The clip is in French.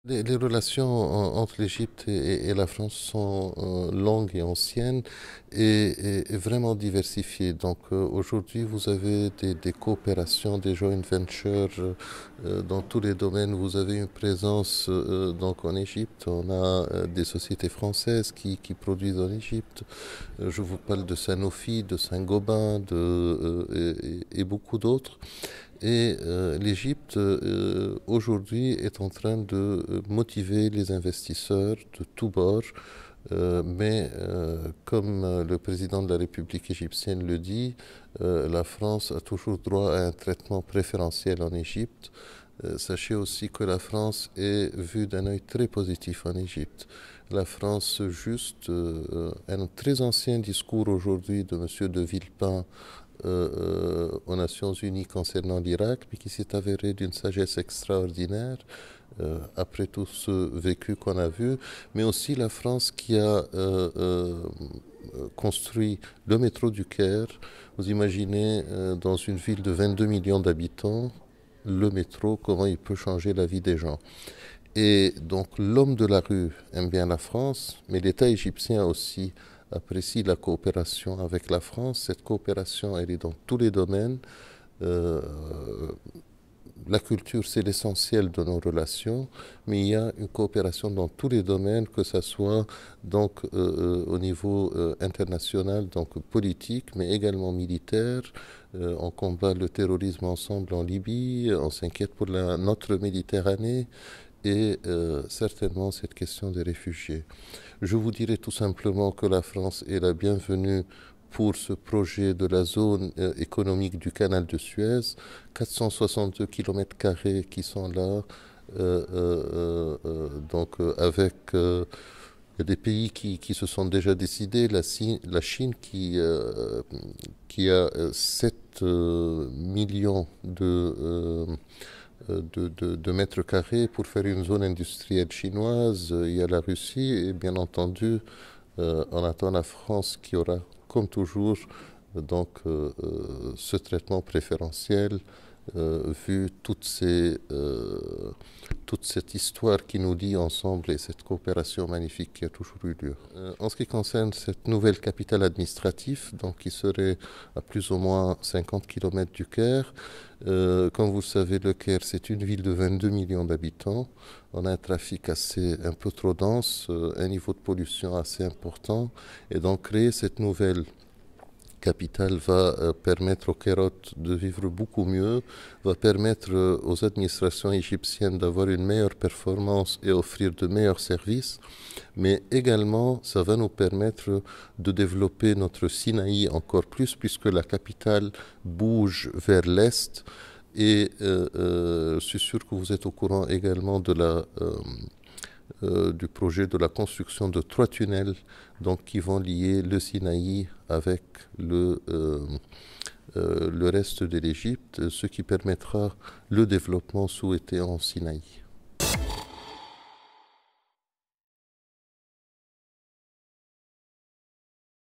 Les relations entre l'Égypte et la France sont longues et anciennes et vraiment diversifiées. Donc aujourd'hui, vous avez des coopérations, des joint ventures dans tous les domaines. Vous avez une présence donc en Égypte. On a des sociétés françaises qui produisent en Égypte. Je vous parle de Sanofi, de Saint-Gobain et beaucoup d'autres. Et l'Égypte, aujourd'hui, est en train de motiver les investisseurs de tous bords. Comme le président de la République égyptienne le dit, la France a toujours droit à un traitement préférentiel en Égypte. Sachez aussi que la France est vue d'un œil très positif en Égypte. La France, juste un très ancien discours aujourd'hui de M. de Villepin aux Nations Unies concernant l'Irak, mais qui s'est avéré d'une sagesse extraordinaire après tout ce vécu qu'on a vu, mais aussi la France qui a construit le métro du Caire. Vous imaginez dans une ville de 22 millions d'habitants, le métro, comment il peut changer la vie des gens. Et donc l'homme de la rue aime bien la France, mais l'État égyptien aussi apprécie la coopération avec la France. Cette coopération, elle est dans tous les domaines. Euh, la culture, c'est l'essentiel de nos relations, mais il y a une coopération dans tous les domaines, que ce soit donc au niveau international, donc politique, mais également militaire. On combat le terrorisme ensemble en Libye, on s'inquiète pour notre Méditerranée et certainement cette question des réfugiés. Je vous dirais tout simplement que la France est la bienvenue pour ce projet de la zone économique du canal de Suez, 462 km² qui sont là, avec des pays qui se sont déjà décidés, la Chine qui a 7 millions de mètres carrés pour faire une zone industrielle chinoise. Il y a la Russie et bien entendu, on attend la France qui aura, comme toujours, ce traitement préférentiel, vu toute cette histoire qui nous lie ensemble et cette coopération magnifique qui a toujours eu lieu. En ce qui concerne cette nouvelle capitale administrative, donc qui serait à plus ou moins 50 km du Caire, comme vous le savez, le Caire, c'est une ville de 22 millions d'habitants. On a un trafic un peu trop dense, un niveau de pollution assez important. Et donc, créer cette nouvelle capitale va permettre aux Kairotes de vivre beaucoup mieux, va permettre aux administrations égyptiennes d'avoir une meilleure performance et offrir de meilleurs services, mais également ça va nous permettre de développer notre Sinaï encore plus puisque la capitale bouge vers l'est et je suis sûr que vous êtes au courant également du projet de la construction de 3 tunnels donc, qui vont lier le Sinaï avec le reste de l'Égypte, ce qui permettra le développement souhaité en Sinaï.